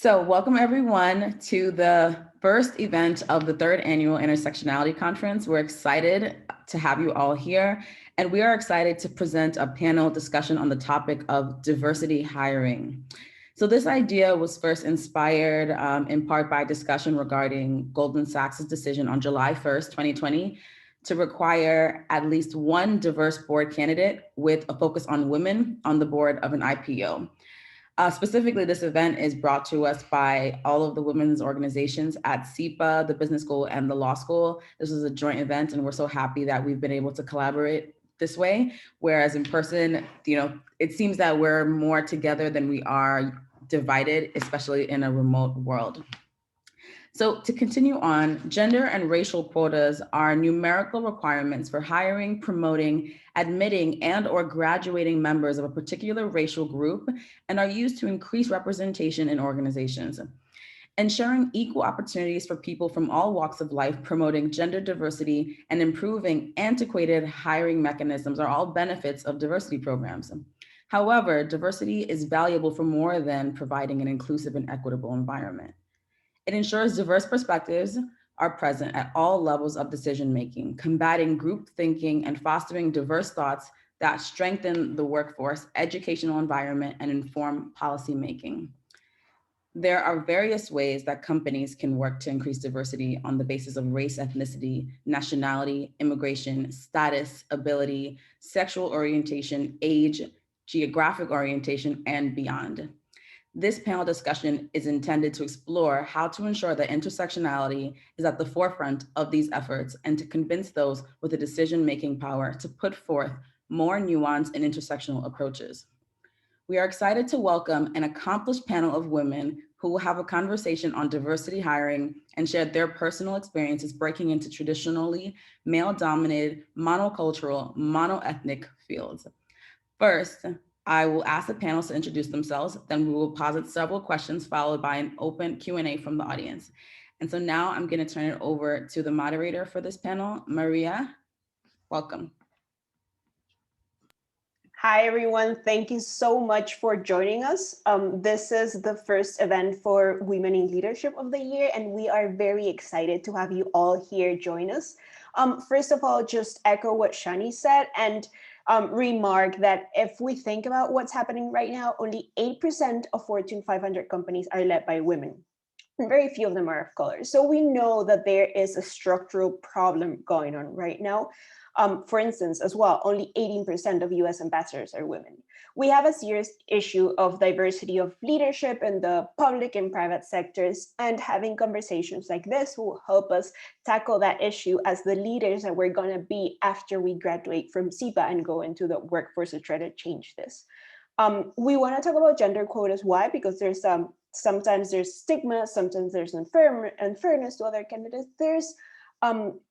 So welcome everyone to the first event of the third annual Intersectionality Conference. We're excited to have you all here, and we are excited to present a panel discussion on the topic of diversity hiring. So this idea was first inspired in part by discussion regarding Goldman Sachs' decision on July 1st, 2020, to require at least one diverse board candidate with a focus on women on the board of an IPO. Specifically, this event is brought to us by all of the women's organizations at SEPA, the business school, and the law school. This is a joint event, and we're so happy that we've been able to collaborate this way. Whereas in person, it seems that we're more together than we are divided, especially in a remote world. So to continue on, gender and racial quotas are numerical requirements for hiring, promoting, admitting, and/or graduating members of a particular racial group and are used to increase representation in organizations. Ensuring equal opportunities for people from all walks of life, promoting gender diversity, and improving antiquated hiring mechanisms are all benefits of diversity programs. However, diversity is valuable for more than providing an inclusive and equitable environment. It ensures diverse perspectives are present at all levels of decision-making, combating group thinking and fostering diverse thoughts that strengthen the workforce, educational environment, and inform policymaking. There are various ways that companies can work to increase diversity on the basis of race, ethnicity, nationality, immigration, status, ability, sexual orientation, age, geographic orientation, and beyond. This panel discussion is intended to explore how to ensure that intersectionality is at the forefront of these efforts and to convince those with the decision-making power to put forth more nuanced and intersectional approaches. We are excited to welcome an accomplished panel of women who will have a conversation on diversity hiring and share their personal experiences breaking into traditionally male-dominated, monocultural, monoethnic fields. First, I will ask the panelists to introduce themselves, then we will posit several questions followed by an open Q&A from the audience. And so now I'm going to turn it over to the moderator for this panel, Maria. Welcome. Hi, everyone. Thank you so much for joining us. This is the first event for Women in Leadership of the year, and we are very excited to have you all here join us. First of all, just echo what Shani said and remark that if we think about what's happening right now, only 8% of Fortune 500 companies are led by women. And very few of them are of color. So we know that there is a structural problem going on right now. For instance, as well, only 18% of US ambassadors are women. We have a serious issue of diversity of leadership in the public and private sectors, and having conversations like this will help us tackle that issue as the leaders that we're going to be after we graduate from SEPA and go into the workforce to try to change this. We want to talk about gender quotas. Why? Because there's sometimes there's stigma, sometimes there's unfairness to other candidates. There's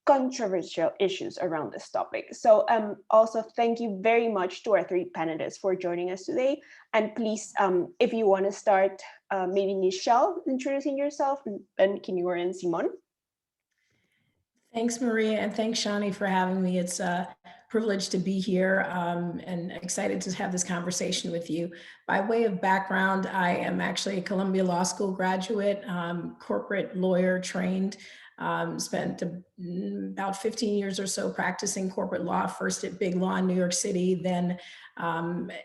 controversial issues around this topic. So also thank you very much to our three panelists for joining us today. And please, if you want to start, maybe Nichelle, introducing yourself, and Kenyora and Simone. Thanks, Maria, and thanks, Shani, for having me. It's a privilege to be here and excited to have this conversation with you. By way of background, I am actually a Columbia Law School graduate, corporate lawyer trained. Spent about 15 years or so practicing corporate law, first at Big Law in New York City, then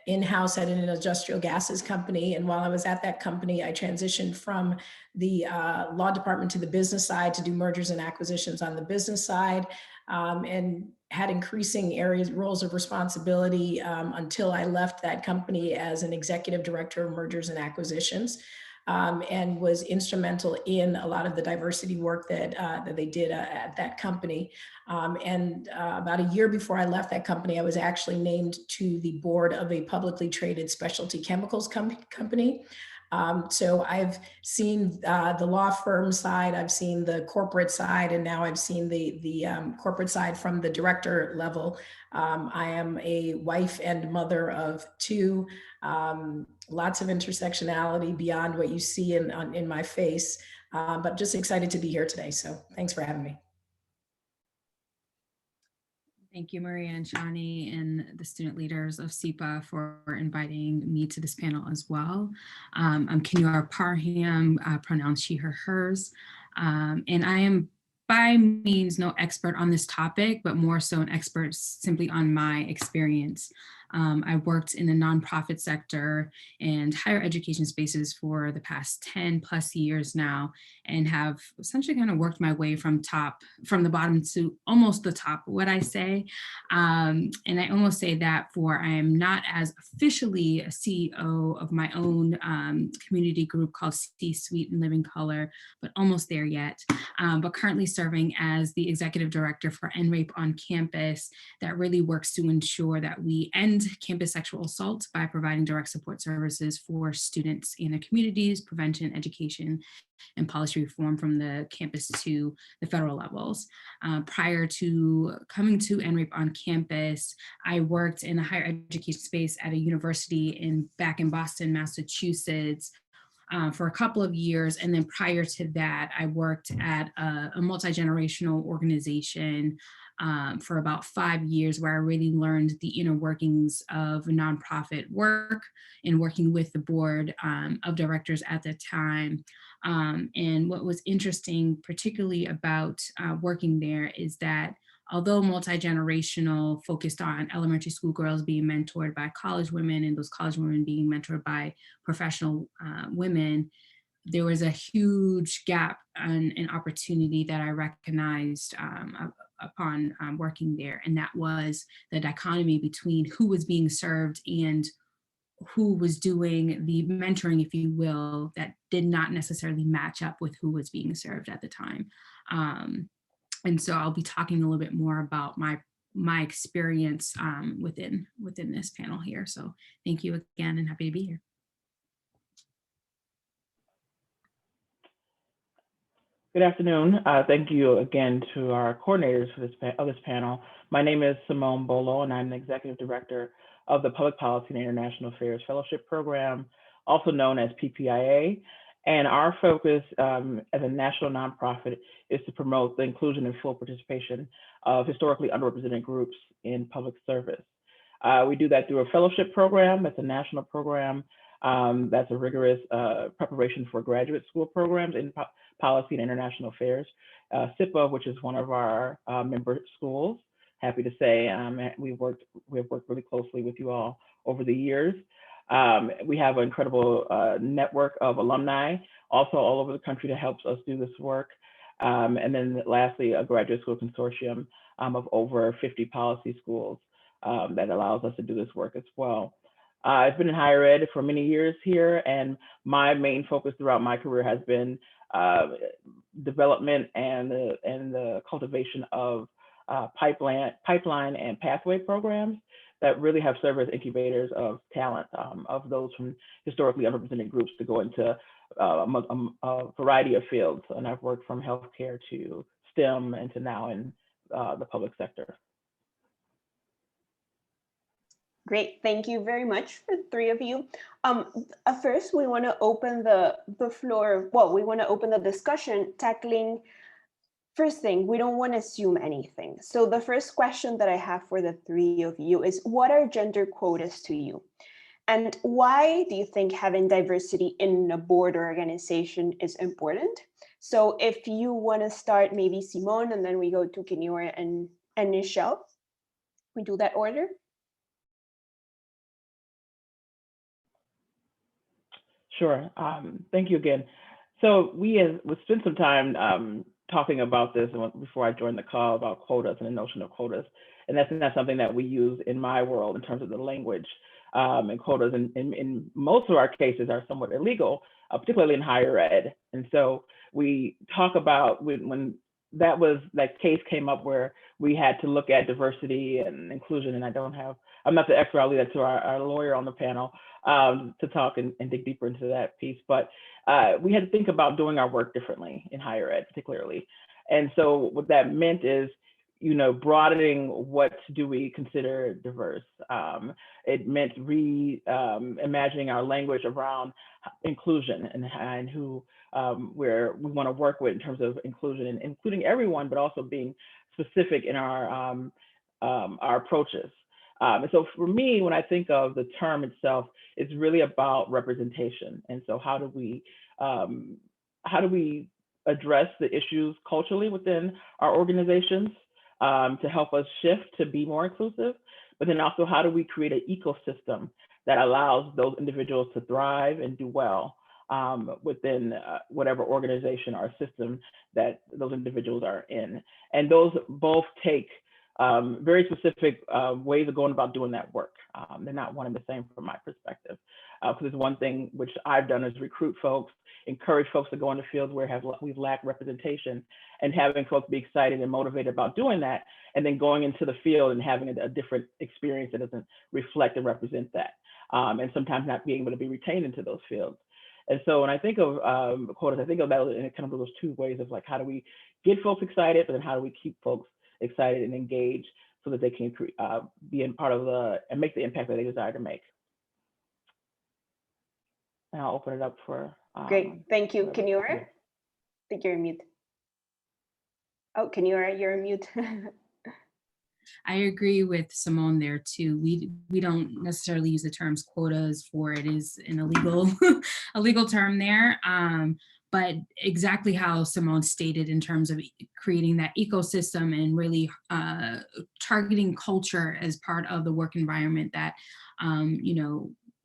in-house at an industrial gases company. And while I was at that company, I transitioned from the law department to the business side to do mergers and acquisitions on the business side, and had increasing roles of responsibility until I left that company as an executive director of mergers and acquisitions. And was instrumental in a lot of the diversity work that they did at that company. About a year before I left that company, I was actually named to the board of a publicly traded specialty chemicals company. So I've seen the law firm side, I've seen the corporate side, and now I've seen the corporate side from the director level. I am a wife and mother of two, lots of intersectionality beyond what you see in my face, but just excited to be here today. So thanks for having me. Thank you, Maria and Shani, and the student leaders of SEPA for inviting me to this panel as well. I'm Kenyora Parham, pronouns she, her, hers, and I am by means no expert on this topic, but more so an expert simply on my experience. I worked in the nonprofit sector and higher education spaces for the past 10 plus years now, and have essentially kind of worked my way from the bottom to almost the top, would I say. And I almost say that for I am not as officially a CEO of my own community group called C-Suite and Living Color, but almost there yet. But currently serving as the executive director for End Rape on Campus, that really works to ensure that we end campus sexual assault by providing direct support services for students in their communities, prevention, education, and policy reform from the campus to the federal levels. Prior to coming to End Rape on Campus, I worked in a higher education space at a university back in Boston, Massachusetts, for a couple of years. And then prior to that, I worked at a multi-generational organization for about 5 years, where I really learned the inner workings of nonprofit work and working with the board of directors at the time. And what was interesting, particularly about working there, is that although multi-generational, focused on elementary school girls being mentored by college women and those college women being mentored by professional women, there was a huge gap and an opportunity that I recognized upon working there. And that was the dichotomy between who was being served and who was doing the mentoring, if you will, that did not necessarily match up with who was being served at the time. And so I'll be talking a little bit more about my experience within this panel here. So thank you again, and happy to be here. Good afternoon. Thank you again to our coordinators for this panel. My name is Simone Bol, and I'm the Executive Director of the Public Policy and International Affairs Fellowship Program, also known as PPIA. And our focus as a national nonprofit is to promote the inclusion and full participation of historically underrepresented groups in public service. We do that through a fellowship program. That's a national program. That's a rigorous preparation for graduate school programs in policy and international affairs. SIPA, which is one of our member schools, happy to say we've worked really closely with you all over the years. We have an incredible network of alumni also all over the country that helps us do this work. And then lastly, a graduate school consortium of over 50 policy schools that allows us to do this work as well. I've been in higher ed for many years here, and my main focus throughout my career has been development and the cultivation of pipeline and pathway programs that really have served as incubators of talent of those from historically underrepresented groups to go into a variety of fields. And I've worked from healthcare to STEM and to now in the public sector. Great, thank you very much for the three of you. First, we want to open the floor. Well, we want to open the discussion tackling. First thing, we don't want to assume anything. So the first question that I have for the three of you is, what are gender quotas to you? And why do you think having diversity in a board or organization is important? So if you want to start, maybe Simone, and then we go to Kenyora and Nichelle. We do that order. Sure. Thank you again. So we spent some time talking about this before I joined the call about quotas and the notion of quotas. And that's not something that we use in my world in terms of the language. And quotas in most of our cases are somewhat illegal, particularly in higher ed. And so we talk about when that case came up where we had to look at diversity and inclusion, and I'm not the expert, I'll leave that to our lawyer on the panel to talk and dig deeper into that piece. But we had to think about doing our work differently in higher ed, particularly. And so what that meant is, broadening what do we consider diverse. It meant reimagining our language around inclusion and who where we want to work with in terms of inclusion, and including everyone, but also being specific in our our approaches. And so for me, when I think of the term itself, it's really about representation. And so how do we address the issues culturally within our organizations to help us shift to be more inclusive? But then also, how do we create an ecosystem that allows those individuals to thrive and do well within whatever organization or system that those individuals are in? And those both take very specific ways of going about doing that work. They're not one and the same from my perspective. Because it's one thing which I've done is recruit folks, encourage folks to go in the fields where we've lacked representation, and having folks be excited and motivated about doing that, and then going into the field and having a different experience that doesn't reflect and represent that, and sometimes not being able to be retained into those fields. And so when I think of quotas, I think of that in kind of those two ways of like, how do we get folks excited, but then how do we keep folks excited and engaged so that they can be in part of and make the impact that they desire to make. And I'll open it up for. Great, thank you. Kenyora? I think you're on mute. Oh, Kenyora, you're on mute. I agree with Simone there too. We don't necessarily use the terms quotas for it is an illegal a legal term there. But exactly how Simone stated in terms of creating that ecosystem and really targeting culture as part of the work environment that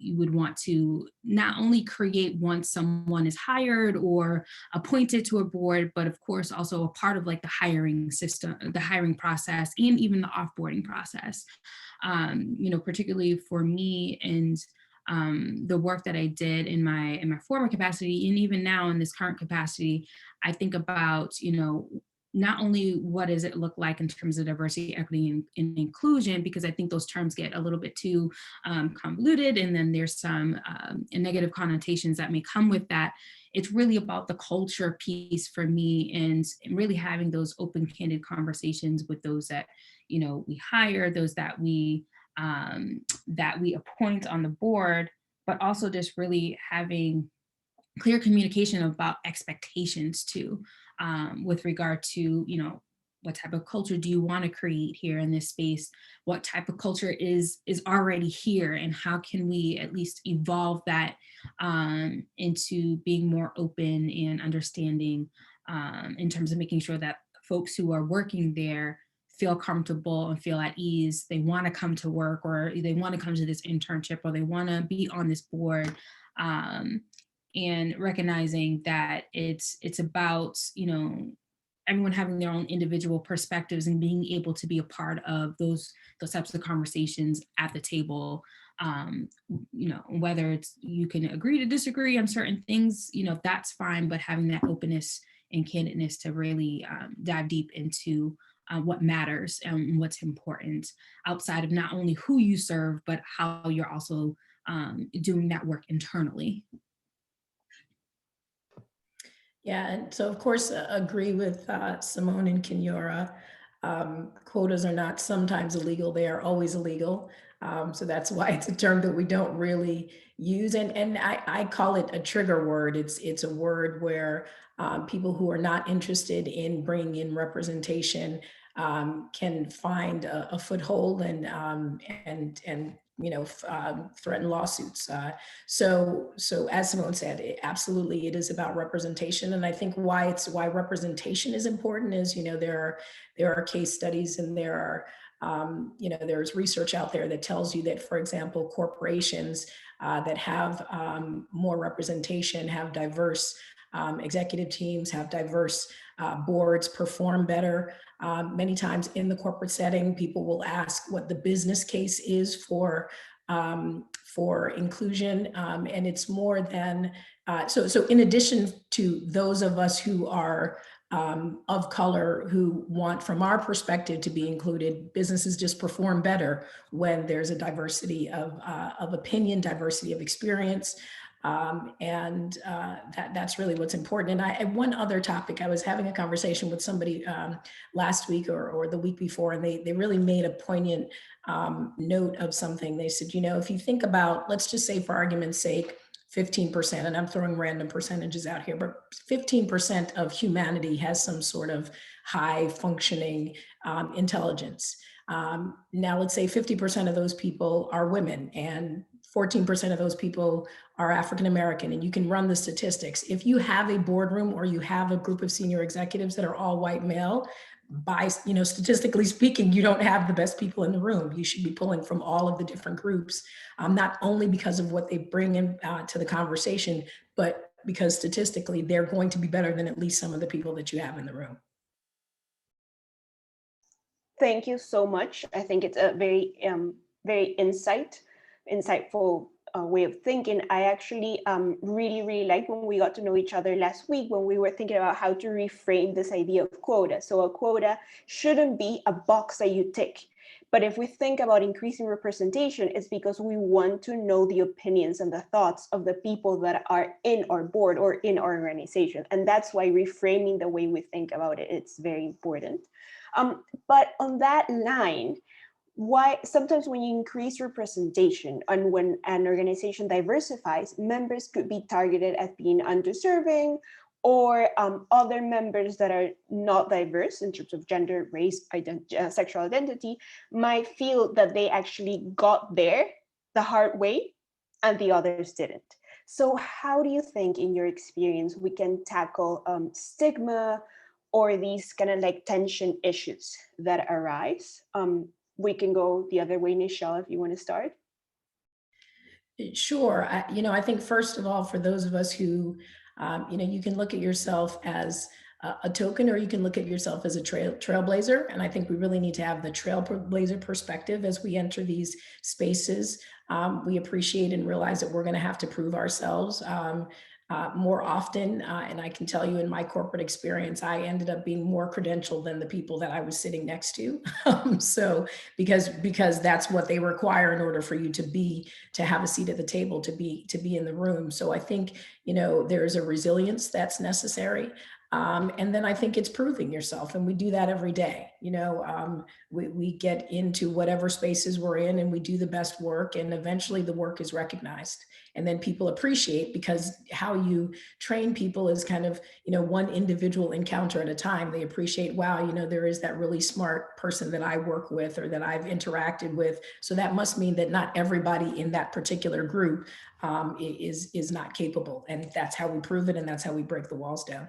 you would want to not only create once someone is hired or appointed to a board, but of course also a part of like the hiring system, the hiring process, and even the offboarding process. Particularly for me and the work that I did in my former capacity, and even now in this current capacity, I think about, not only what does it look like in terms of diversity, equity, and inclusion, because I think those terms get a little bit too convoluted, and then there's some negative connotations that may come with that. It's really about the culture piece for me, and really having those open, candid conversations with those that, we hire, those that we appoint on the board, but also just really having clear communication about expectations too, with regard to, what type of culture do you want to create here in this space? What type of culture is already here, and how can we at least evolve that into being more open and understanding in terms of making sure that folks who are working there feel comfortable and feel at ease. They want to come to work, or they want to come to this internship, or they want to be on this board. And recognizing that it's about, everyone having their own individual perspectives and being able to be a part of those types of conversations at the table. Whether it's you can agree to disagree on certain things, that's fine, but having that openness and candidness to really dive deep into what matters and what's important outside of not only who you serve, but how you're also doing that work internally. Yeah, and so of course, agree with Simone and Kenyora. Quotas are not sometimes illegal, they are always illegal. So that's why it's a term that we don't really use. And I call it a trigger word. It's a word where people who are not interested in bringing in representation can find a foothold and threaten lawsuits. So as Simone said, absolutely, it is about representation. And I think why representation is important is, there are case studies, and there are, there's research out there that tells you that, for example, corporations that have more representation, have diverse executive teams, have diverse boards, perform better. Many times in the corporate setting, people will ask what the business case is for inclusion, and it's more than so. In addition to those of us who are of color, who want, from our perspective, to be included, businesses just perform better when there's a diversity of opinion, diversity of experience. And that's really what's important. And one other topic, I was having a conversation with somebody last week or the week before, and they really made a poignant note of something. They said, if you think about, let's just say for argument's sake, 15%, and I'm throwing random percentages out here, but 15% of humanity has some sort of high functioning intelligence. Now let's say 50% of those people are women and 14% of those people are African American, and you can run the statistics. If you have a boardroom or you have a group of senior executives that are all white male, by, statistically speaking, you don't have the best people in the room. You should be pulling from all of the different groups, not only because of what they bring in to the conversation, but because statistically they're going to be better than at least some of the people that you have in the room. Thank you so much. I think it's a very insightful way of thinking. I actually really liked when we got to know each other last week, when we were thinking about how to reframe this idea of quota. So a quota shouldn't be a box that you tick. But if we think about increasing representation, it's because we want to know the opinions and the thoughts of the people that are in our board or in our organization. And that's why reframing the way we think about it, it's very important. But on that line, why sometimes when you increase representation and when an organization diversifies, members could be targeted as being undeserving, or other members that are not diverse in terms of gender, race, sexual identity might feel that they actually got there the hard way and the others didn't. So how do you think, in your experience, we can tackle stigma or these kind of like tension issues that arise? We can go the other way, Nichelle, if you want to start. Sure. I think first of all, for those of us who, you can look at yourself as a token, or you can look at yourself as a trailblazer. And I think we really need to have the trailblazer perspective as we enter these spaces. We appreciate and realize that we're going to have to prove ourselves more often. And I can tell you, in my corporate experience, I ended up being more credentialed than the people that I was sitting next to. So because that's what they require in order for you to have a seat at the table, to be in the room. So I think, there's a resilience that's necessary. And then I think it's proving yourself, and we do that every day. We get into whatever spaces we're in and we do the best work, and eventually the work is recognized. And then people appreciate, because how you train people is kind of, one individual encounter at a time. They appreciate, wow, there is that really smart person that I work with or that I've interacted with. So that must mean that not everybody in that particular group is not capable. And that's how we prove it, and that's how we break the walls down.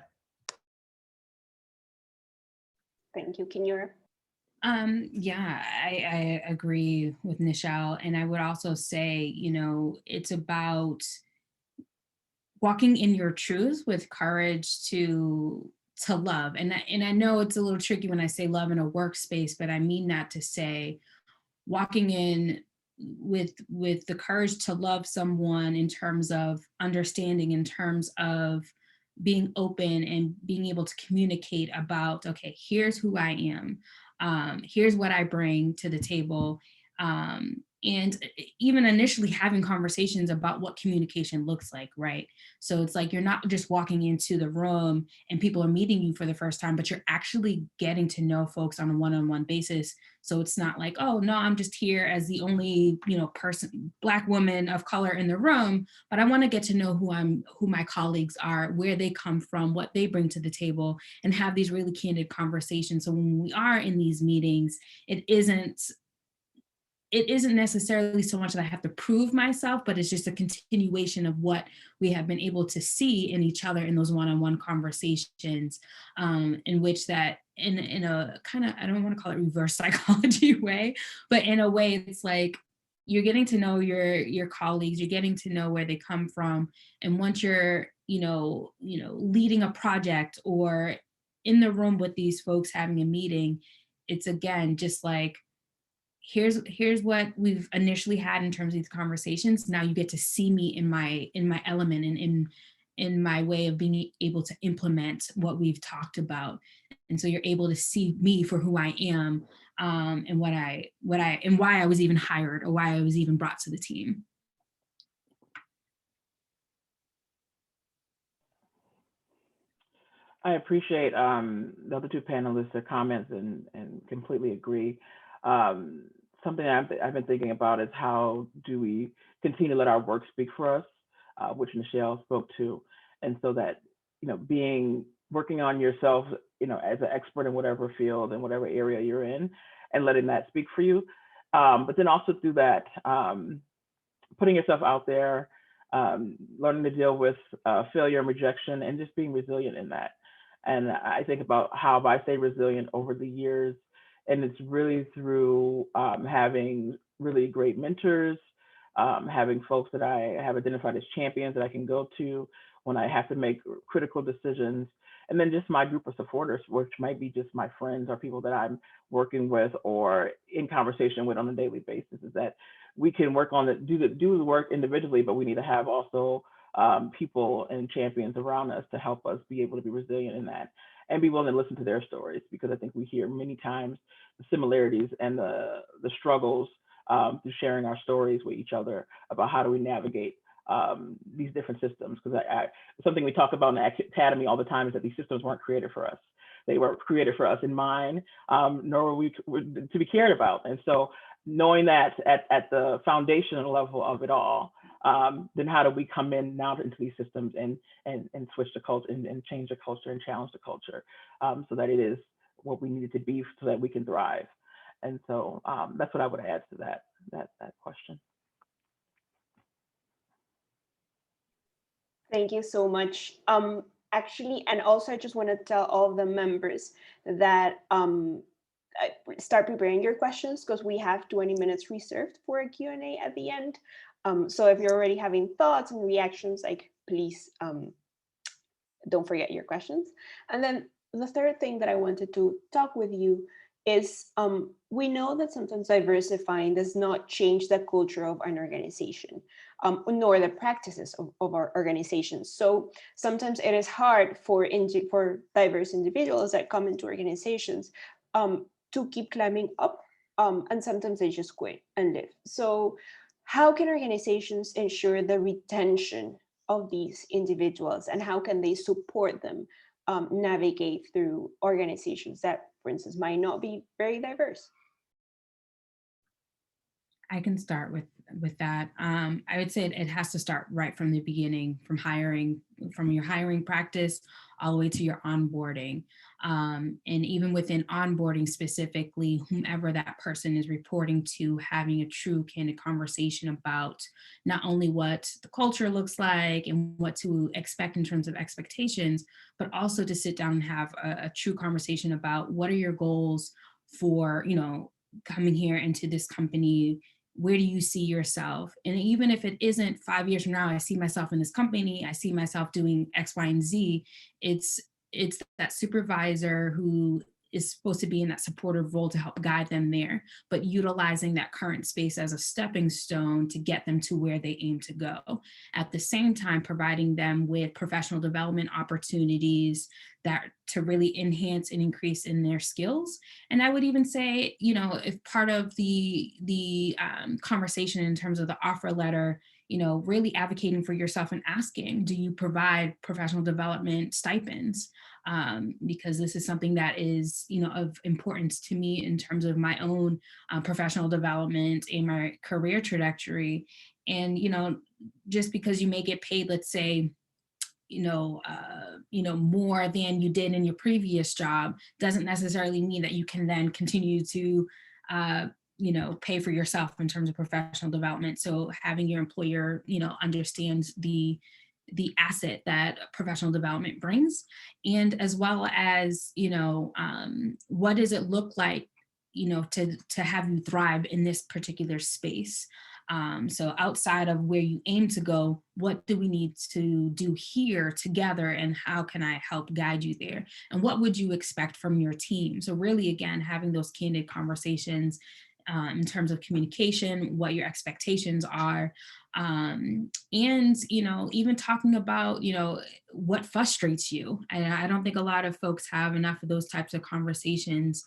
Thank you, Kenyora. Yeah, I agree with Nichelle. And I would also say, it's about walking in your truth with courage to love. And I know it's a little tricky when I say love in a workspace, but I mean that to say walking in with the courage to love someone in terms of understanding, in terms of being open and being able to communicate about, okay, here's who I am. Here's what I bring to the table. And even initially having conversations about what communication looks like, right? So it's like, you're not just walking into the room and people are meeting you for the first time, but you're actually getting to know folks on a one-on-one basis. So it's not like, oh no, I'm just here as the only, person, Black woman of color in the room, but I want to get to know who my colleagues are, where they come from, what they bring to the table, and have these really candid conversations. So when we are in these meetings, it isn't necessarily so much that I have to prove myself, but it's just a continuation of what we have been able to see in each other in those one-on-one conversations, in which that in a kind of, I don't want to call it reverse psychology way, but in a way it's like, you're getting to know your colleagues, you're getting to know where they come from. And once you're, leading a project or in the room with these folks having a meeting, it's again, just like, here's what we've initially had in terms of these conversations. Now you get to see me in my element and in my way of being able to implement what we've talked about. And so you're able to see me for who I am, and what I and why I was even hired, or why I was even brought to the team. I appreciate the other two panelists' their comments and completely agree. Something I've been thinking about is, how do we continue to let our work speak for us, which Nichelle spoke to, and so that working on yourself, as an expert in whatever field and whatever area you're in, and letting that speak for you. But then also through that, putting yourself out there, learning to deal with failure and rejection, and just being resilient in that. And I think about how I stay resilient over the years, and it's really through having really great mentors, having folks that I have identified as champions that I can go to when I have to make critical decisions, and then just my group of supporters, which might be just my friends or people that I'm working with or in conversation with on a daily basis, is that we can work on do the work individually, but we need to have also people and champions around us to help us be able to be resilient in that and be willing to listen to their stories, because I think we hear many times the similarities and the struggles through sharing our stories with each other about how do we navigate these different systems. Because something we talk about in the academy all the time is that these systems weren't created for us. They weren't created for us in mind, nor were we to be cared about. And so knowing that at the foundational level of it all, then how do we come in now into these systems and switch the culture and change the culture and challenge the culture so that it is what we need it to be so that we can thrive. And so that's what I would add to that question. Thank you so much. Actually, and also I just want to tell all of the members that start preparing your questions, because we have 20 minutes reserved for a Q&A at the end. So if you're already having thoughts and reactions, like, please don't forget your questions. And then the third thing that I wanted to talk with you is we know that sometimes diversifying does not change the culture of an organization, nor the practices of our organizations. So sometimes it is hard for diverse individuals that come into organizations to keep climbing up, and sometimes they just quit and leave. So how can organizations ensure the retention of these individuals, and how can they support them navigate through organizations that, for instance, might not be very diverse? I can start with that. I would say it has to start right from the beginning, from your hiring practice all the way to your onboarding. And even within onboarding specifically, whomever that person is reporting to, having a true candid conversation about not only what the culture looks like and what to expect in terms of expectations, but also to sit down and have a true conversation about what are your goals for, coming here into this company. Where do you see yourself? And even if it isn't 5 years from now, I see myself in this company, I see myself doing X, Y, and Z, it's that supervisor who is supposed to be in that supportive role to help guide them there, but utilizing that current space as a stepping stone to get them to where they aim to go. At the same time, providing them with professional development opportunities that to really enhance and increase in their skills. And I would even say, if part of the conversation in terms of the offer letter, really advocating for yourself and asking, do you provide professional development stipends? Because this is something that is, of importance to me in terms of my own professional development and my career trajectory. And, just because you may get paid, let's say, more than you did in your previous job, doesn't necessarily mean that you can then continue to, pay for yourself in terms of professional development. So having your employer, understands the asset that professional development brings, and as well as, what does it look like, to have you thrive in this particular space. So outside of where you aim to go, what do we need to do here together, and how can I help guide you there? And what would you expect from your team? So really, again, having those candid conversations in terms of communication, what your expectations are, and, even talking about, what frustrates you. And I don't think a lot of folks have enough of those types of conversations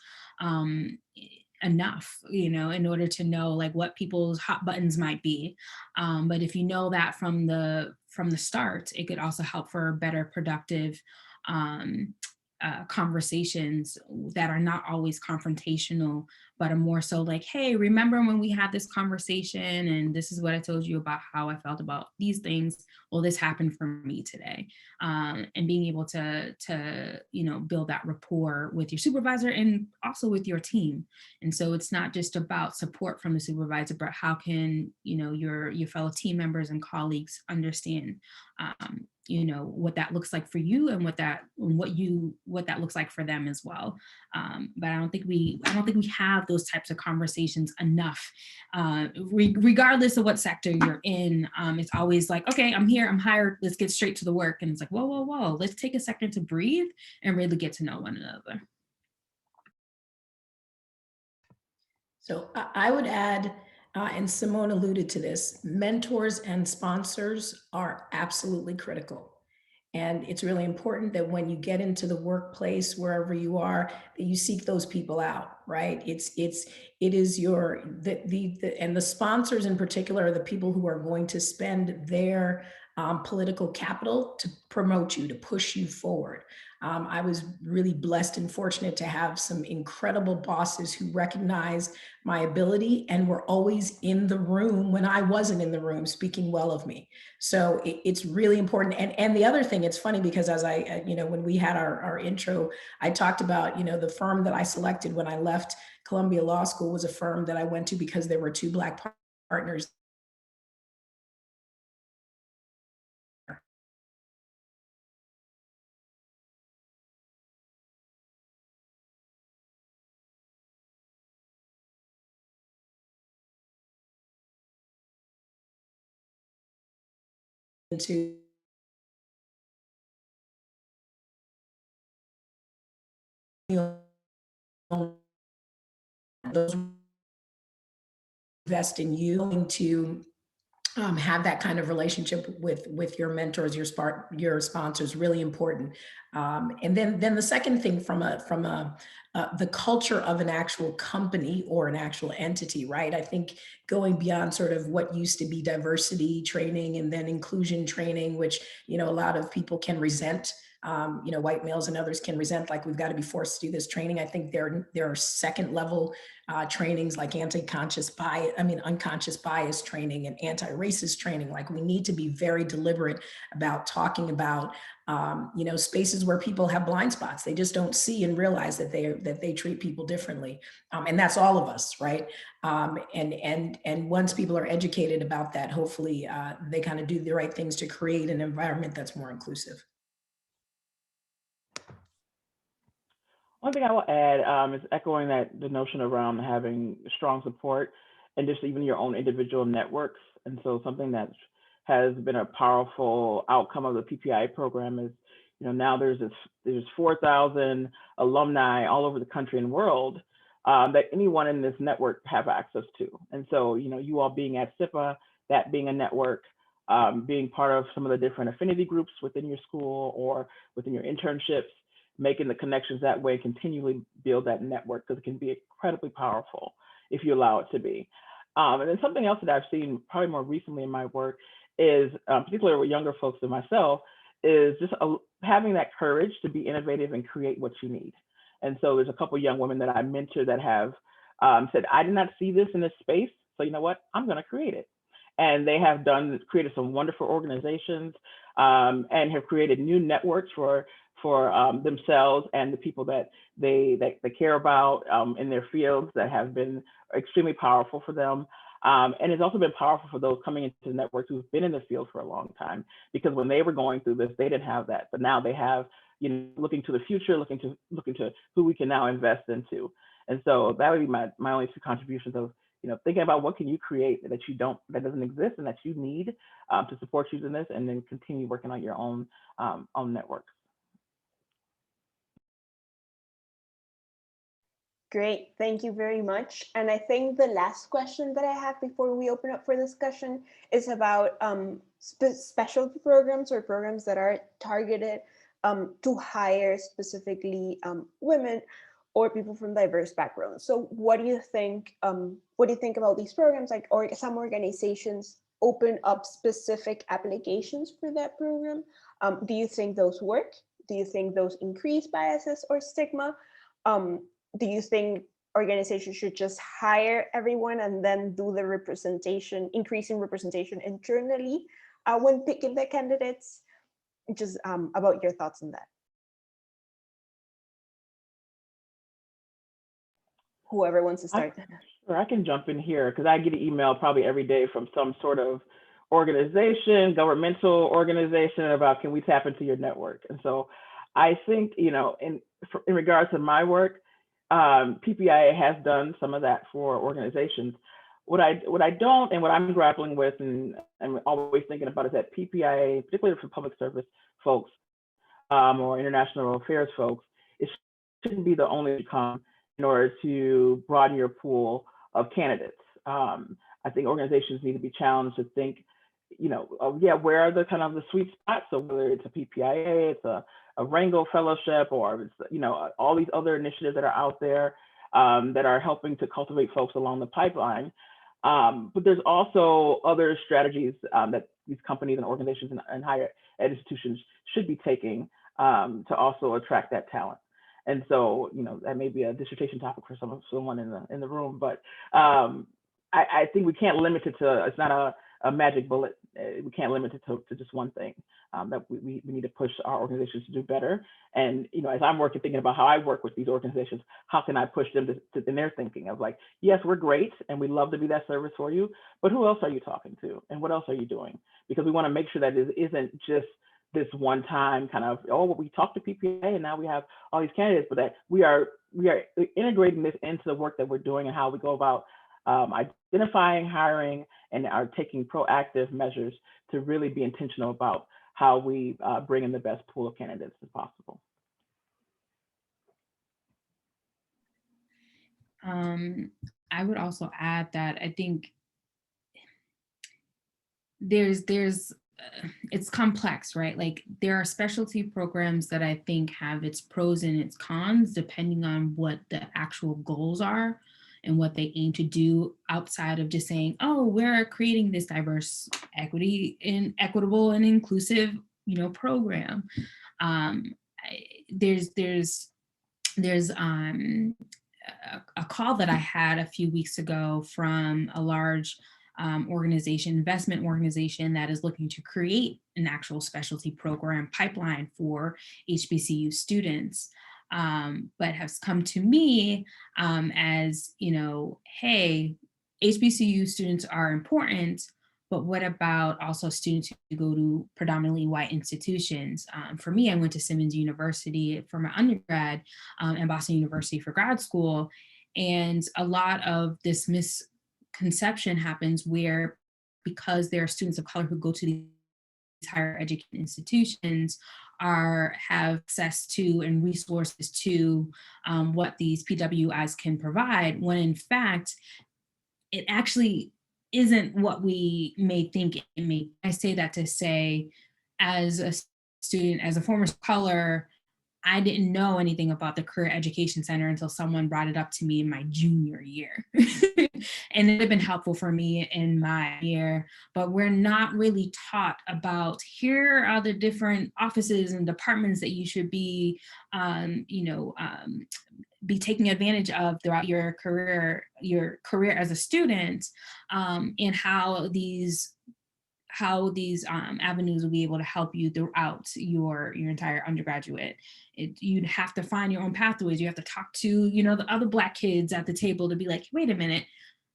enough, in order to know like what people's hot buttons might be. But if you know that from the start, it could also help for better productive conversations that are not always confrontational, but a more so like, hey, remember when we had this conversation and this is what I told you about how I felt about these things. Well, this happened for me today. And being able to build that rapport with your supervisor and also with your team. And so it's not just about support from the supervisor, but how can, your fellow team members and colleagues understand, what that looks like for you and what that looks like for them as well. But I don't think we have those types of conversations enough, regardless of what sector you're in. It's always like, okay, I'm here, I'm hired, let's get straight to the work. And it's like, whoa, let's take a second to breathe and really get to know one another. So I would add, and Simone alluded to this, mentors and sponsors are absolutely critical. And it's really important that when you get into the workplace, wherever you are, that you seek those people out, right? It is your, and the sponsors in particular are the people who are going to spend their political capital to promote you, to push you forward. I was really blessed and fortunate to have some incredible bosses who recognized my ability and were always in the room when I wasn't in the room speaking well of me. So it's really important. And the other thing, it's funny because as when we had our intro, I talked about, the firm that I selected when I left Columbia Law School was a firm that I went to because there were two Black partners. Into those invest in you to have that kind of relationship with your mentors, your sponsors, really important. And then the second thing from the culture of an actual company or an actual entity, right? I think going beyond sort of what used to be diversity training and then inclusion training, which, a lot of people can resent. White males and others can resent, like we've got to be forced to do this training. I think there are second level trainings like unconscious bias training and anti-racist training. Like we need to be very deliberate about talking about spaces where people have blind spots. They just don't see and realize that they treat people differently. And that's all of us, right? And once people are educated about that, hopefully they kind of do the right things to create an environment that's more inclusive. One thing I will add is echoing the notion around having strong support and just even your own individual networks. And so something that has been a powerful outcome of the PPI program is, now there's 4,000 alumni all over the country and world that anyone in this network have access to. And so, you all being at SIPA, that being a network, being part of some of the different affinity groups within your school or within your internships, making the connections that way, continually build that network because it can be incredibly powerful if you allow it to be. And then something else that I've seen probably more recently in my work is, particularly with younger folks than myself, is just having that courage to be innovative and create what you need. And so there's a couple of young women that I mentor that have said, I did not see this in this space, so you know what, I'm going to create it. And they have created some wonderful organizations and have created new networks for themselves and the people that they care about in their fields that have been extremely powerful for them. And it's also been powerful for those coming into the networks who've been in the field for a long time, because when they were going through this, they didn't have that, but now they have, looking to the future, looking to who we can now invest into. And so that would be my only two contributions of, thinking about what can you create that doesn't exist and that you need to support you in this, and then continue working on your own networks. Great, thank you very much. And I think the last question that I have before we open up for discussion is about specialty programs or programs that are targeted to hire specifically women or people from diverse backgrounds. So what do you think about these programs? Like, or some organizations open up specific applications for that program. Do you think those work? Do you think those increase biases or stigma? Do you think organizations should just hire everyone and then do the representation, increasing representation internally when picking the candidates? Just about your thoughts on that. Whoever wants to start. Sure, I can jump in here because I get an email probably every day from some sort of organization, governmental organization about, can we tap into your network? And so I think, you know, in regards to my work, PPIA has done some of that for organizations. What I don't, and what I'm grappling with and I'm always thinking about, is that PPIA, particularly for public service folks or international affairs folks, it shouldn't be the only come in order to broaden your pool of candidates. I think organizations need to be challenged to think, you know, yeah, where are the kind of the sweet spots? So whether it's a PPIA, it's a Wrangle Fellowship, or it's, you know, all these other initiatives that are out there that are helping to cultivate folks along the pipeline. But there's also other strategies that these companies and organizations and higher ed institutions should be taking to also attract that talent. And so, you know, that may be a dissertation topic for someone in the room, but I think we can't limit it to, it's not a magic bullet. We can't limit it to just one thing. That we need to push our organizations to do better. And, you know, as I'm thinking about how I work with these organizations, how can I push them to in their thinking of like, yes, we're great and we'd love to be that service for you, but who else are you talking to and what else are you doing? Because we want to make sure that it isn't just this one time kind of, oh, well, we talked to PPA and now we have all these candidates, but that we are integrating this into the work that we're doing and how we go about identifying, hiring, and are taking proactive measures to really be intentional about how we bring in the best pool of candidates as possible. I would also add that I think there's it's complex, right? Like there are specialty programs that I think have its pros and its cons depending on what the actual goals are and what they aim to do outside of just saying, oh, we're creating this diverse, equitable and inclusive, you know, program. There's a call that I had a few weeks ago from a large investment organization that is looking to create an actual specialty program pipeline for HBCU students, but has come to me as, you know, hey, HBCU students are important, but what about also students who go to predominantly white institutions? For me, I went to Simmons University for my undergrad and Boston University for grad school. And a lot of this misconception happens where, because there are students of color who go to these higher education institutions, have access to and resources to what these PWIs can provide, when in fact, it actually isn't what we may think it may. I say that to say, as a student, as a former color, I didn't know anything about the Career Education Center until someone brought it up to me in my junior year. And it had been helpful for me in my year, but we're not really taught about, here are the different offices and departments that you should be, be taking advantage of throughout your career as a student, and how these avenues will be able to help you throughout your entire undergraduate. You'd have to find your own pathways. You have to talk to, you know, the other Black kids at the table to be like, wait a minute,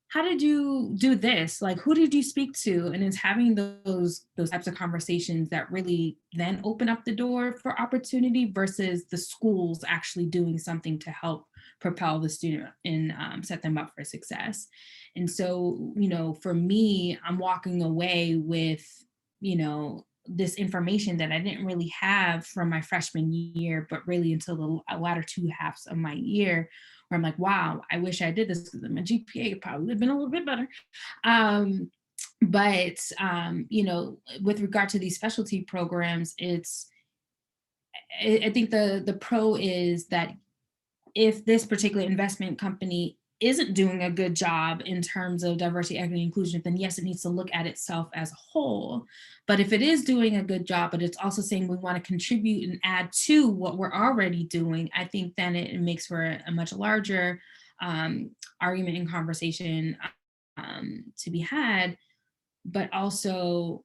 how did you do this? Like, who did you speak to? And it's having those types of conversations that really then open up the door for opportunity, versus the schools actually doing something to help propel the student and set them up for success. And so, you know, for me, I'm walking away with, you know, this information that I didn't really have from my freshman year, but really until the latter two halves of my year, where I'm like, wow, I wish I did this, because my GPA probably would have been a little bit better. You know, with regard to these specialty programs, I think the pro is that if this particular investment company isn't doing a good job in terms of diversity, equity, inclusion, then yes, it needs to look at itself as a whole. But if it is doing a good job, but it's also saying we want to contribute and add to what we're already doing, I think then it makes for a much larger argument and conversation to be had, but also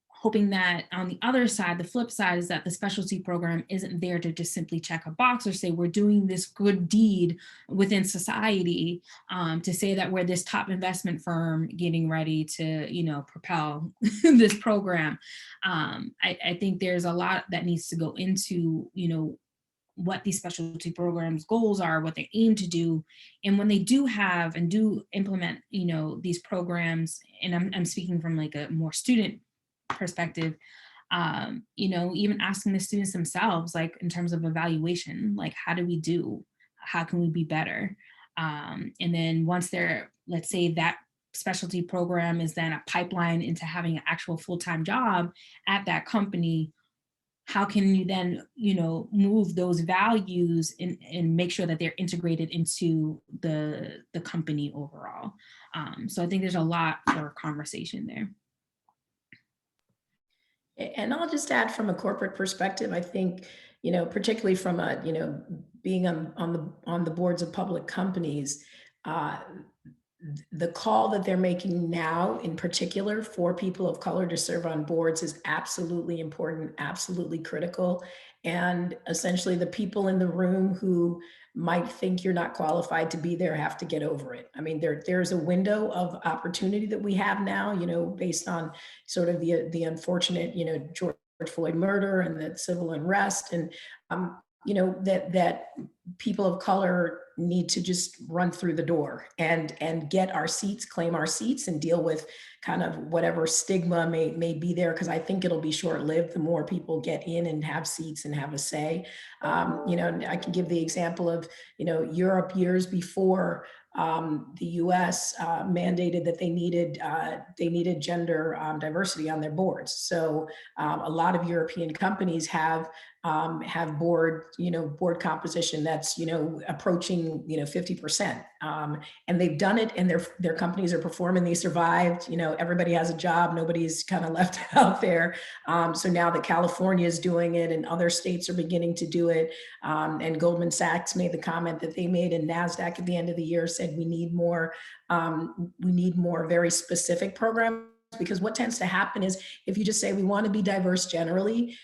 hoping that on the other side, the flip side is that the specialty program isn't there to just simply check a box or say we're doing this good deed within society, to say that we're this top investment firm getting ready to, propel this program. I think there's a lot that needs to go into, what these specialty programs goals are, what they aim to do. And when they do have and do implement, these programs, and I'm speaking from like a more student perspective, even asking the students themselves, like in terms of evaluation, like how do we do? How can we be better? And then once they're, let's say that specialty program is then a pipeline into having an actual full-time job at that company, how can you then, move those values and make sure that they're integrated into the company overall? So I think there's a lot for conversation there. And I'll just add from a corporate perspective, I think, particularly from a, being on the boards of public companies, the call that they're making now in particular for people of color to serve on boards is absolutely important, absolutely critical. And essentially the people in the room who might think you're not qualified to be there have to get over it. I mean, there's a window of opportunity that we have now, based on sort of the unfortunate, George Floyd murder and the civil unrest, and that people of color need to just run through the door and get our seats, claim our seats, and deal with kind of whatever stigma may be there, because I think it'll be short-lived the more people get in and have seats and have a say. I can give the example of, Europe years before the US mandated that they needed gender diversity on their boards. So a lot of European companies have board composition that's, approaching, 50%. And they've done it, and their companies are performing, they survived, everybody has a job, nobody's kind of left out there. So now that California is doing it and other states are beginning to do it, and Goldman Sachs made the comment that they made, and NASDAQ at the end of the year said we need more very specific programs. Because what tends to happen is if you just say we want to be diverse generally,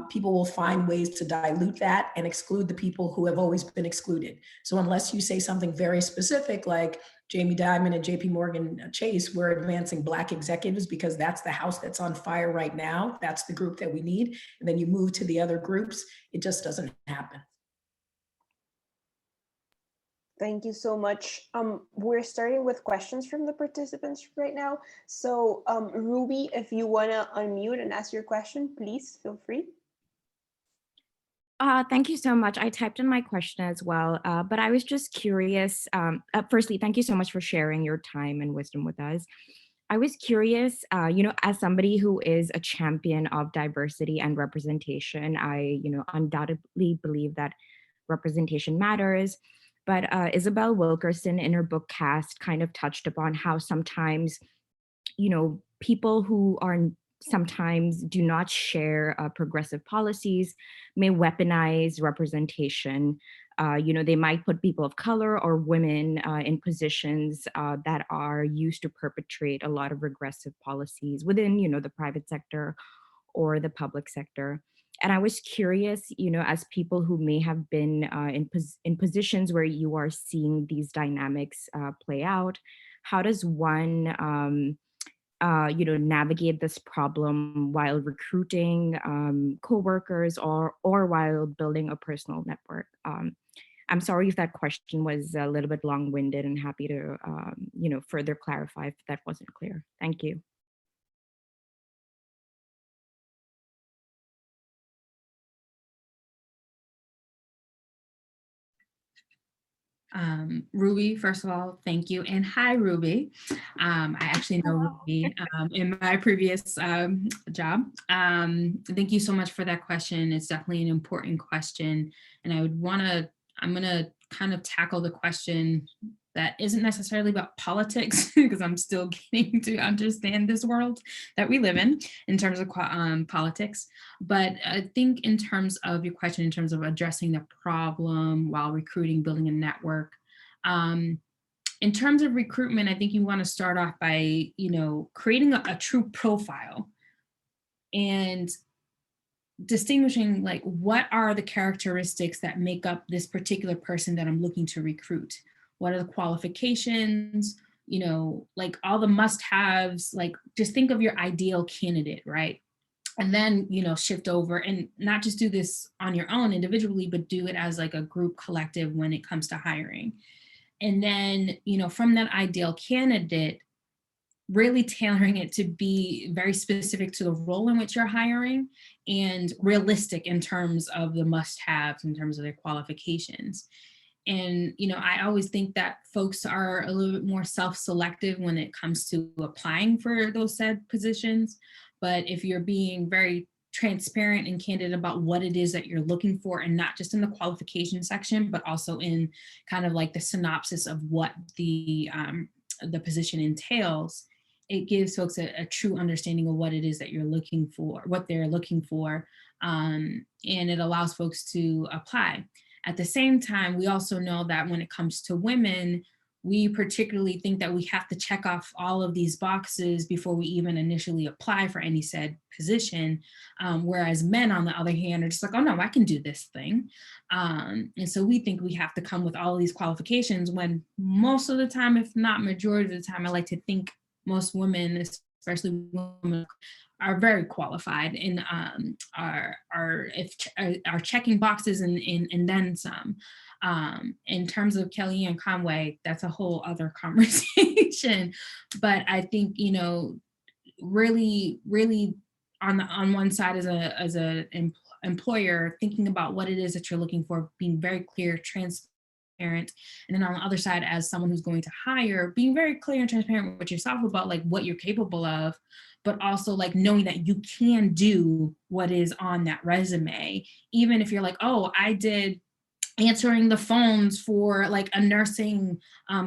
people will find ways to dilute that and exclude the people who have always been excluded. So unless you say something very specific, like Jamie Dimon and JP Morgan Chase, we're advancing Black executives because that's the house that's on fire right now. That's the group that we need. And then you move to the other groups, it just doesn't happen. Thank you so much. We're starting with questions from the participants right now. So Ruby, if you want to unmute and ask your question, please feel free. Thank you so much. I typed in my question as well, but I was just curious. Firstly, thank you so much for sharing your time and wisdom with us. I was curious, as somebody who is a champion of diversity and representation, I, undoubtedly believe that representation matters. But Isabel Wilkerson in her book Caste kind of touched upon how sometimes, people who are sometimes do not share progressive policies may weaponize representation. They might put people of color or women in positions that are used to perpetrate a lot of regressive policies within, the private sector or the public sector. And I was curious, as people who may have been in positions where you are seeing these dynamics play out, how does one, navigate this problem while recruiting coworkers or while building a personal network? I'm sorry if that question was a little bit long-winded, and happy to, further clarify if that wasn't clear. Thank you. Ruby, first of all, thank you. And hi, Ruby. I actually know Ruby in my previous job. Thank you so much for that question. It's definitely an important question. And I'm gonna kind of tackle the question that isn't necessarily about politics, because I'm still getting to understand this world that we live in terms of politics. But I think in terms of your question, in terms of addressing the problem while recruiting, building a network, In terms of recruitment, I think you want to start off by, creating a true profile and distinguishing like what are the characteristics that make up this particular person that I'm looking to recruit. What are the qualifications, like all the must-haves, like just think of your ideal candidate, right? And then, shift over and not just do this on your own individually, but do it as like a group collective when it comes to hiring. And then, from that ideal candidate, really tailoring it to be very specific to the role in which you're hiring and realistic in terms of the must-haves, in terms of their qualifications. And, I always think that folks are a little bit more self-selective when it comes to applying for those said positions. But if you're being very transparent and candid about what it is that you're looking for, and not just in the qualification section, but also in kind of like the synopsis of what the position entails, it gives folks a true understanding of what it is that you're looking for, what they're looking for, and it allows folks to apply. At the same time, we also know that when it comes to women, we particularly think that we have to check off all of these boxes before we even initially apply for any said position. Whereas men, on the other hand, are just like, oh no, I can do this thing. And so we think we have to come with all of these qualifications when most of the time, if not majority of the time, I like to think most women, especially women, are very qualified and are checking boxes and then some. In terms of Kellyanne Conway, that's a whole other conversation. But I think, really on one side as a employer, thinking about what it is that you're looking for, being very clear, transparent. And then on the other side, as someone who's going to hire, being very clear and transparent with yourself about like what you're capable of, but also like knowing that you can do what is on that resume, even if you're like, oh, I did answering the phones for like a nursing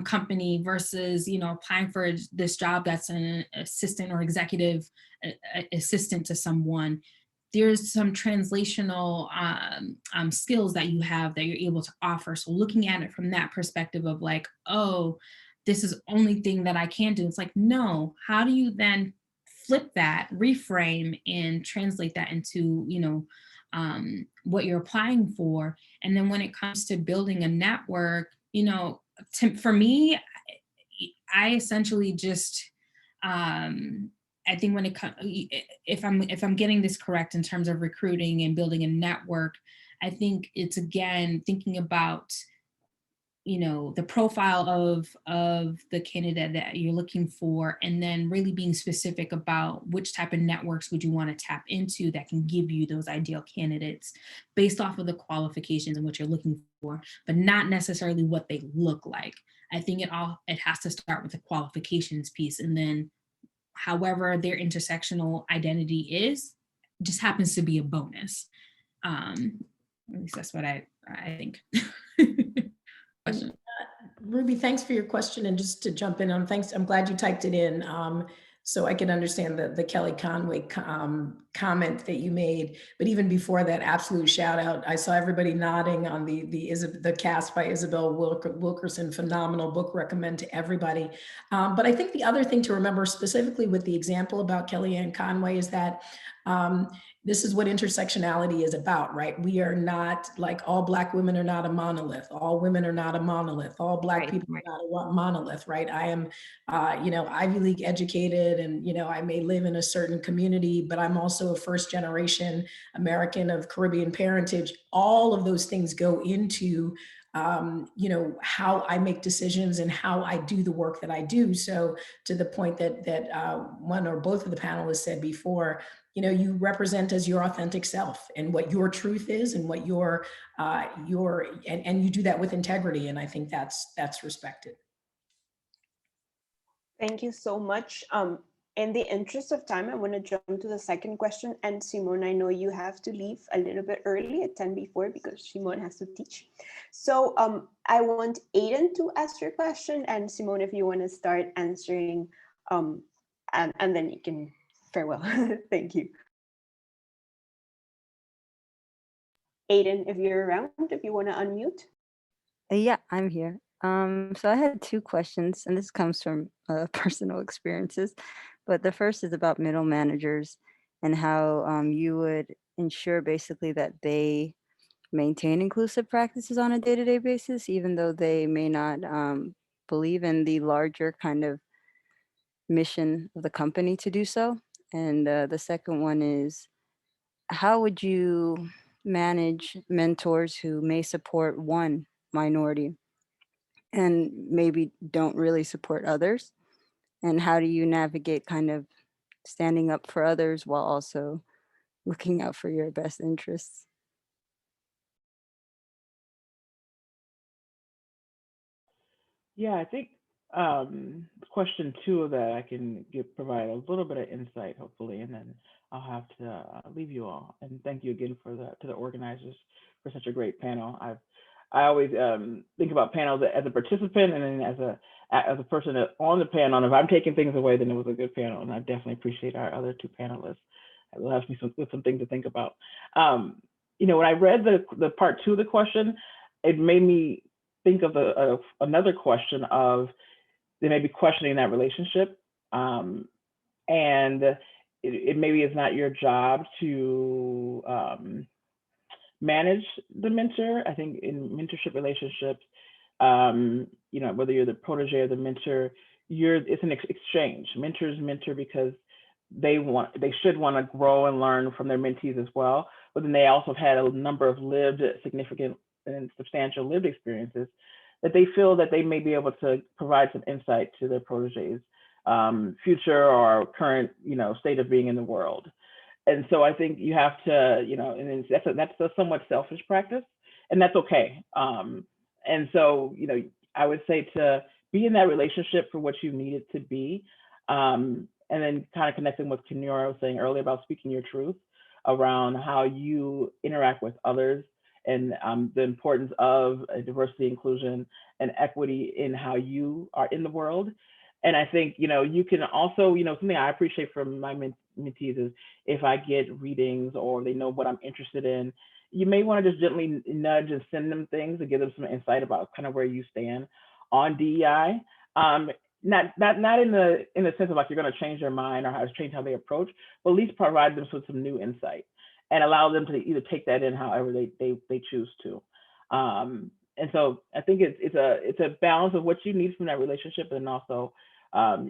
company versus, applying for this job that's an assistant or executive assistant to someone. There's some translational skills that you have that you're able to offer. So looking at it from that perspective of like, oh, this is the only thing that I can do. It's like, no, how do you then flip that, reframe, and translate that into, what you're applying for? And then when it comes to building a network, for me, I essentially just, I think when it comes, if I'm getting this correct in terms of recruiting and building a network, I think it's again thinking about, the profile of the candidate that you're looking for, and then really being specific about which type of networks would you want to tap into that can give you those ideal candidates based off of the qualifications and what you're looking for, but not necessarily what they look like. I think it has to start with the qualifications piece, and then however their intersectional identity is, just happens to be a bonus. At least that's what I think. Question. Ruby, thanks for your question. And just to jump in on, thanks. I'm glad you typed it in so I can understand the Kelly Conway comment that you made. But even before that, absolute shout out. I saw everybody nodding on the cast by Isabel Wilkerson. Phenomenal book, recommend to everybody. But I think the other thing to remember specifically with the example about Kellyanne Conway is that this is what intersectionality is about, right? We are not like all Black women are not a monolith. All women are not a monolith. All Black people are not a monolith, right? I am, Ivy League educated, and, I may live in a certain community, but I'm also a first generation American of Caribbean parentage. All of those things go into how I make decisions and how I do the work that I do. So to the point that one or both of the panelists said before, you represent as your authentic self and what your truth is and what and you do that with integrity. And I think that's respected. Thank you so much. In the interest of time, I want to jump to the second question. And Simone, I know you have to leave a little bit early at 10 before because Simone has to teach. So I want Aiden to ask your question, and Simone, if you want to start answering, and then you can farewell. Thank you. Aiden, if you're around, if you want to unmute. Yeah, I'm here. So I had two questions, and this comes from personal experiences. But the first is about middle managers and how you would ensure basically that they maintain inclusive practices on a day-to-day basis, even though they may not believe in the larger kind of mission of the company to do so. And the second one is, how would you manage mentors who may support one minority and maybe don't really support others? And how do you navigate kind of standing up for others while also looking out for your best interests? Yeah, I think question two of that I can provide a little bit of insight, hopefully, and then I'll have to leave you all. And thank you again to the organizers for such a great panel. I always think about panels as a participant and then as a person on the panel. And if I'm taking things away, then it was a good panel, and I definitely appreciate our other two panelists. It left me with some things to think about. When I read the part two of the question, it made me think of another question of they may be questioning that relationship, and it maybe is not your job to manage the mentor. I think in mentorship relationships, whether you're the protege or the mentor, it's an exchange. Mentors mentor because they should want to grow and learn from their mentees as well, but then they also have had a number of significant and substantial lived experiences that they feel that they may be able to provide some insight to their proteges' future or current, state of being in the world. And so I think you have to, and that's a somewhat selfish practice, and that's okay. And so, I would say to be in that relationship for what you need it to be, and then kind of connecting with Kenyora was saying earlier about speaking your truth around how you interact with others and the importance of diversity, inclusion, and equity in how you are in the world. And I think, you can also, something I appreciate from my mentees is if I get readings or they know what I'm interested in, you may want to just gently nudge and send them things to give them some insight about kind of where you stand on DEI. Not in the sense of like you're going to change their mind or change how they approach, but at least provide them with some new insight and allow them to either take that in however they choose to. And so I think it's a balance of what you need from that relationship, and also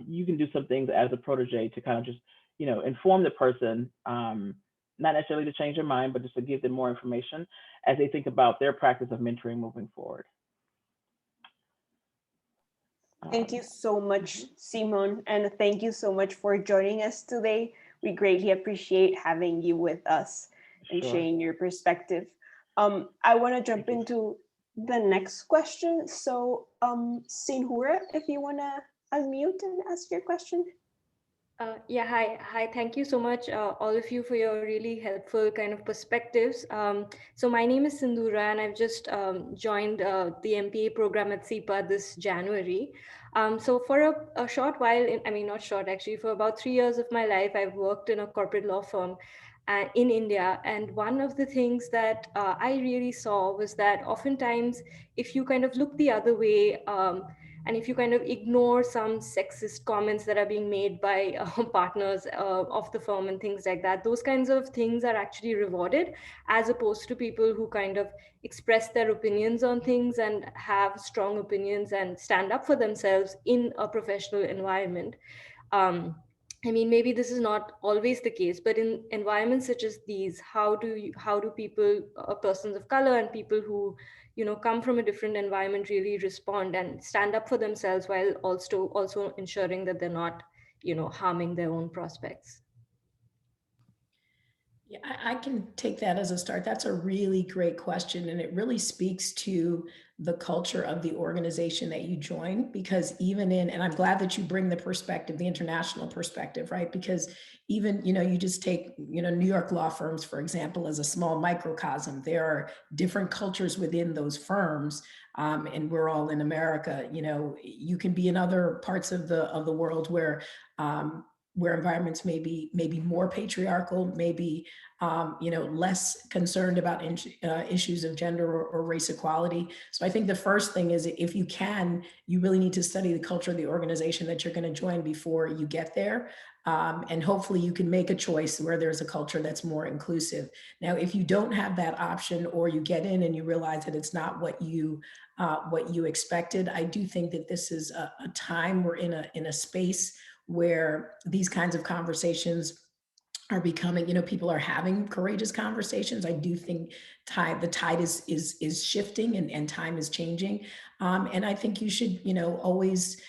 you can do some things as a protege to kind of just inform the person, not necessarily to change their mind, but just to give them more information as they think about their practice of mentoring moving forward. Thank you so much, Simone, and thank you so much for joining us today. We greatly appreciate having you with us and sharing your perspective. I want to jump into the next question. So, Sinhura, if you want to unmute and ask your question. Yeah, hi. Thank you so much, all of you, for your really helpful kind of perspectives. So my name is Sindhura, and I've just joined the MPA program at SIPA this January. So for a short while, not short, actually, for about 3 years of my life, I've worked in a corporate law firm in India. And one of the things that I really saw was that oftentimes, if you kind of look the other way, and if you kind of ignore some sexist comments that are being made by partners of the firm and things like that, those kinds of things are actually rewarded, as opposed to people who kind of express their opinions on things and have strong opinions and stand up for themselves in a professional environment. Maybe this is not always the case, but in environments such as these, how do people, persons of color and people who come from a different environment, really respond and stand up for themselves while also ensuring that they're not, harming their own prospects? Yeah, I can take that as a start. That's a really great question. And it really speaks to the culture of the organization that you join, because and I'm glad that you bring the perspective, the international perspective, right? Because even, you just take, New York law firms, for example, as a small microcosm. There are different cultures within those firms. And we're all in America. You can be in other parts of the world where where environments may be more patriarchal, maybe less concerned about issues of gender or race equality. So I think the first thing is, if you can, you really need to study the culture of the organization that you're going to join before you get there. And hopefully you can make a choice where there's a culture that's more inclusive. Now, if you don't have that option, or you get in and you realize that it's not what you expected, I do think that this is a time we're in a space where these kinds of conversations are becoming, people are having courageous conversations. I do think the tide is shifting, and time is changing. And I think you should, always,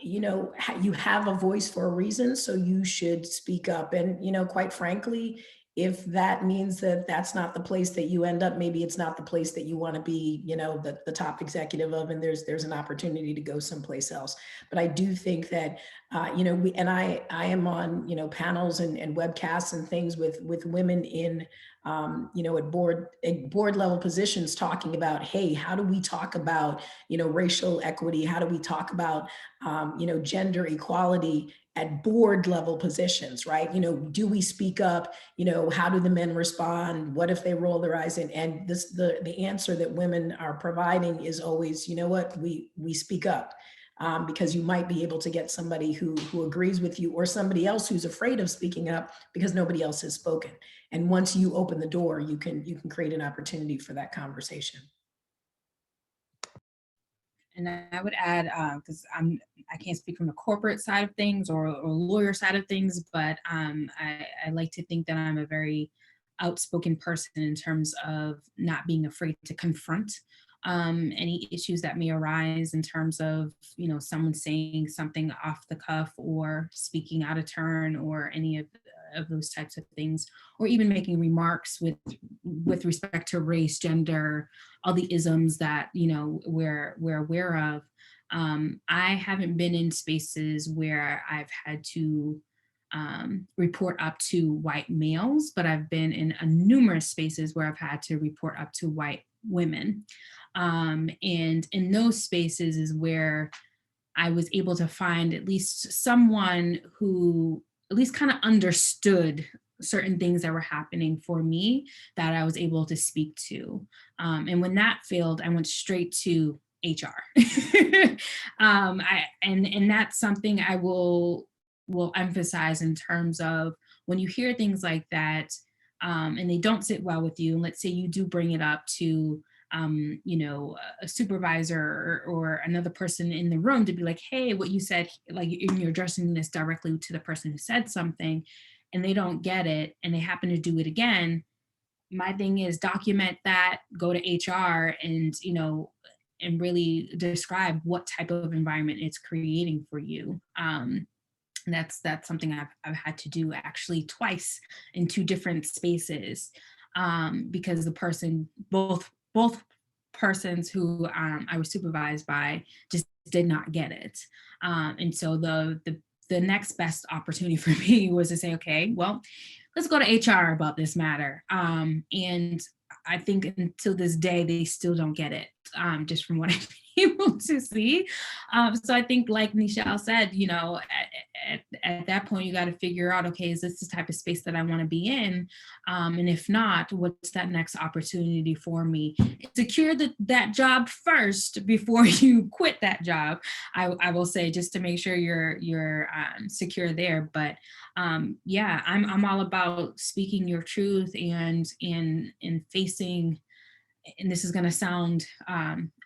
you have a voice for a reason, so you should speak up. And, quite frankly, if that means that that's not the place that you end up, maybe it's not the place that you want to be, the top executive of, and there's an opportunity to go someplace else. But I do think that, I am on, panels and webcasts and things with women in, at board level positions, talking about, hey, how do we talk about, racial equity? How do we talk about, gender equality at board level positions, right? Do we speak up? How do the men respond? What if they roll their eyes in? And the answer that women are providing is always, we speak up. Because you might be able to get somebody who agrees with you, or somebody else who's afraid of speaking up because nobody else has spoken. And once you open the door, you can create an opportunity for that conversation. And I would add, because I can't speak from the corporate side of things or lawyer side of things, but I like to think that I'm a very outspoken person in terms of not being afraid to confront any issues that may arise in terms of, someone saying something off the cuff or speaking out of turn, or any of those types of things, or even making remarks with respect to race, gender, all the isms that, we're aware of. I haven't been in spaces where I've had to report up to white males, but I've been in numerous spaces where I've had to report up to white women. And in those spaces is where I was able to find at least someone who at least kind of understood certain things that were happening for me that I was able to speak to. And when that failed, I went straight to HR. And that's something I will emphasize in terms of when you hear things like that, and they don't sit well with you, and let's say you do bring it up to a supervisor or another person in the room, to be like, hey, what you said, like you're addressing this directly to the person who said something, and they don't get it, and they happen to do it again. My thing is, document that, go to HR, and and really describe what type of environment it's creating for you. That's something I've had to do actually twice in 2 different spaces, because the person, both persons who I was supervised by just did not get it. And so the next best opportunity for me was to say, okay, well, let's go to HR about this matter. And I think until this day, they still don't get it, just from what I've been able to see. So I think, like Nichelle said, at that point, you got to figure out, okay, is this the type of space that I want to be in? And if not, what's that next opportunity for me? Secure that job first before you quit that job, I will say, just to make sure you're secure there. But yeah, I'm all about speaking your truth and facing, and this is going to sound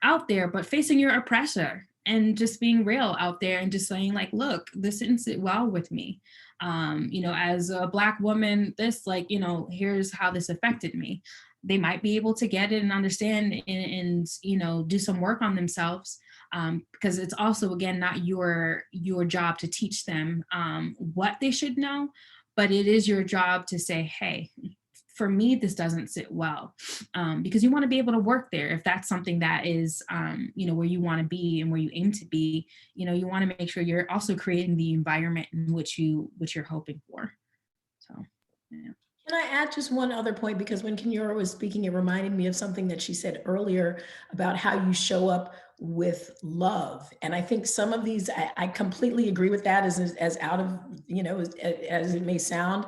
out there, but facing your oppressor and just being real out there and just saying, like, look, this didn't sit well with me. As a Black woman, this, here's how this affected me. They might be able to get it and understand and do some work on themselves, because it's also, again, not your job to teach them what they should know, but it is your job to say, hey, for me, this doesn't sit well, because you want to be able to work there. If that's something that is, where you want to be and where you aim to be, you want to make sure you're also creating the environment in which you're hoping for. So, yeah. Can I add just one other point? Because when Kenyora was speaking, it reminded me of something that she said earlier about how you show up with love. And I think some of these, I completely agree with that as out of, as it may sound.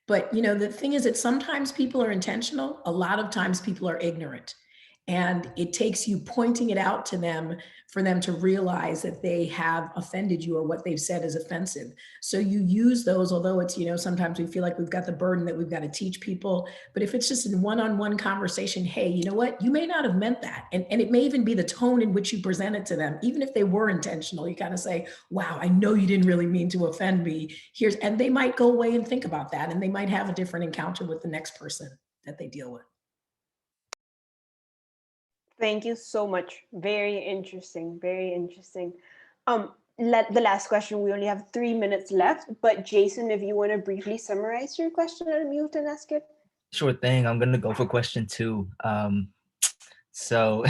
But, the thing is that sometimes people are intentional. A lot of times people are ignorant. And it takes you pointing it out to them for them to realize that they have offended you or what they've said is offensive. So you use those, although it's, sometimes we feel like we've got the burden that we've got to teach people. But if it's just in one-on-one conversation, hey, you know what? You may not have meant that. And it may even be the tone in which you present it to them. Even if they were intentional, you kind of say, wow, I know you didn't really mean to offend me. And they might go away and think about that. And they might have a different encounter with the next person that they deal with. Thank you so much. Very interesting. Very interesting. The last question, we only have 3 minutes left, but Jason, if you want to briefly summarize your question and unmute and ask it. Sure thing. I'm going to go for question 2. So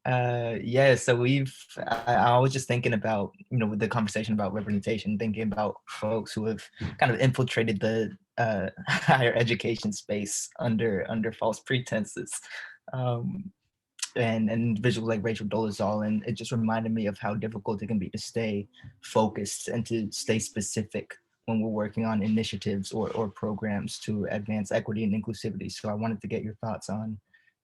I was just thinking about, with the conversation about representation, thinking about folks who have kind of infiltrated the higher education space under false pretenses. And individuals like Rachel Dolezal, and it just reminded me of how difficult it can be to stay focused and to stay specific when we're working on initiatives or programs to advance equity and inclusivity. So I wanted to get your thoughts on,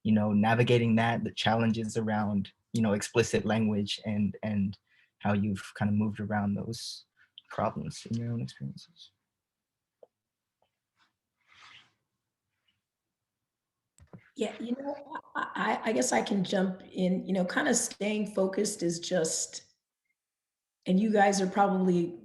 navigating that, the challenges around, explicit language, and how you've kind of moved around those problems in your own experiences. Yeah, I guess I can jump in, kind of staying focused is just, and you guys are probably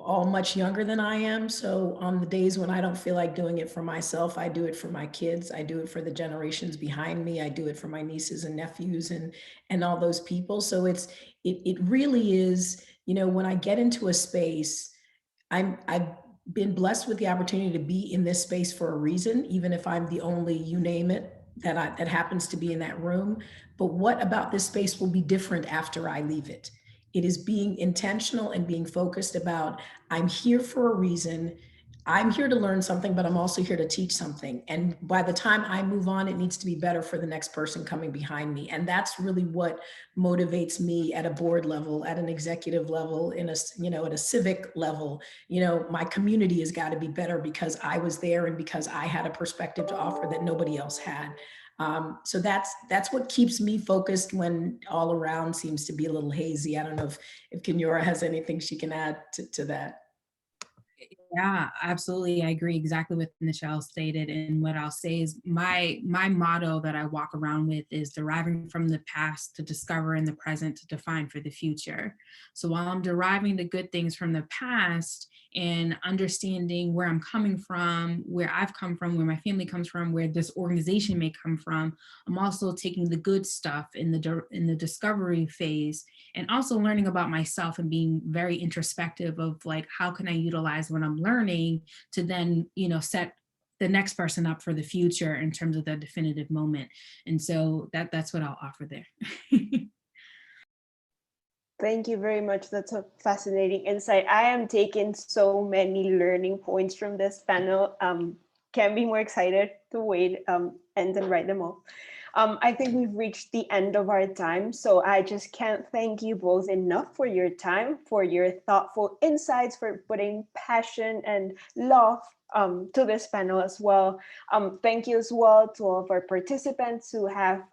all much younger than I am. So on the days when I don't feel like doing it for myself, I do it for my kids. I do it for the generations behind me. I do it for my nieces and nephews and all those people. So it really is, when I get into a space, I've been blessed with the opportunity to be in this space for a reason, even if I'm the only, you name it, that happens to be in that room. But what about this space will be different after I leave it? It is being intentional and being focused about, I'm here for a reason. I'm here to learn something, but I'm also here to teach something. And by the time I move on, it needs to be better for the next person coming behind me. And that's really what motivates me at a board level, at an executive level, at a civic level. My community has got to be better because I was there and because I had a perspective to offer that nobody else had. So that's what keeps me focused when all around seems to be a little hazy. I don't know if Kenyora has anything she can add to that. Yeah, absolutely. I agree exactly with Nichelle stated. And what I'll say is my motto that I walk around with is deriving from the past to discover in the present to define for the future. So while I'm deriving the good things from the past and understanding where I'm coming from, where I've come from, where my family comes from, where this organization may come from, I'm also taking the good stuff in the discovery phase and also learning about myself and being very introspective of like, how can I utilize what I'm learning to then, set the next person up for the future in terms of the definitive moment. And so that's what I'll offer there. Thank you very much. That's a fascinating insight. I am taking so many learning points from this panel. Can't be more excited to wait and then write them all. I think we've reached the end of our time. So I just can't thank you both enough for your time, for your thoughtful insights, for putting passion and love to this panel as well. Thank you as well to all of our participants who have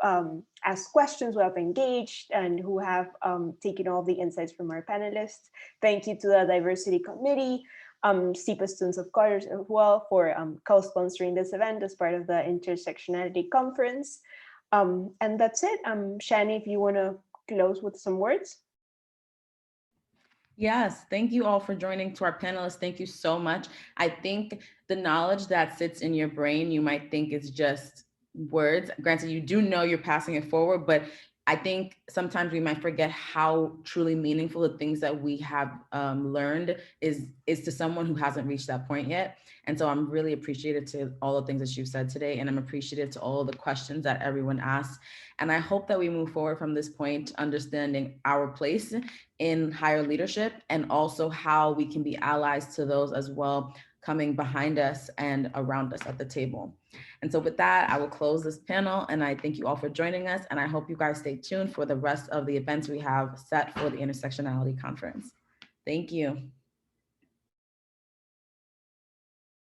asked questions, who have engaged, and who have taken all the insights from our panelists. Thank you to the Diversity Committee, SIPA Students of Color as well for co-sponsoring this event as part of the Intersectionality Conference. And that's it. Shani, if you want to close with some words. Yes, thank you all for joining. To our panelists, thank you so much. I think the knowledge that sits in your brain, you might think is just words. Granted, you do know you're passing it forward, but I think sometimes we might forget how truly meaningful the things that we have learned is to someone who hasn't reached that point yet. And so I'm really appreciative to all the things that you've said today, and I'm appreciative to all the questions that everyone asked. And I hope that we move forward from this point, understanding our place in higher leadership and also how we can be allies to those as well coming behind us and around us at the table. And so with that, I will close this panel, and I thank you all for joining us, and I hope you guys stay tuned for the rest of the events we have set for the Intersectionality Conference. Thank you.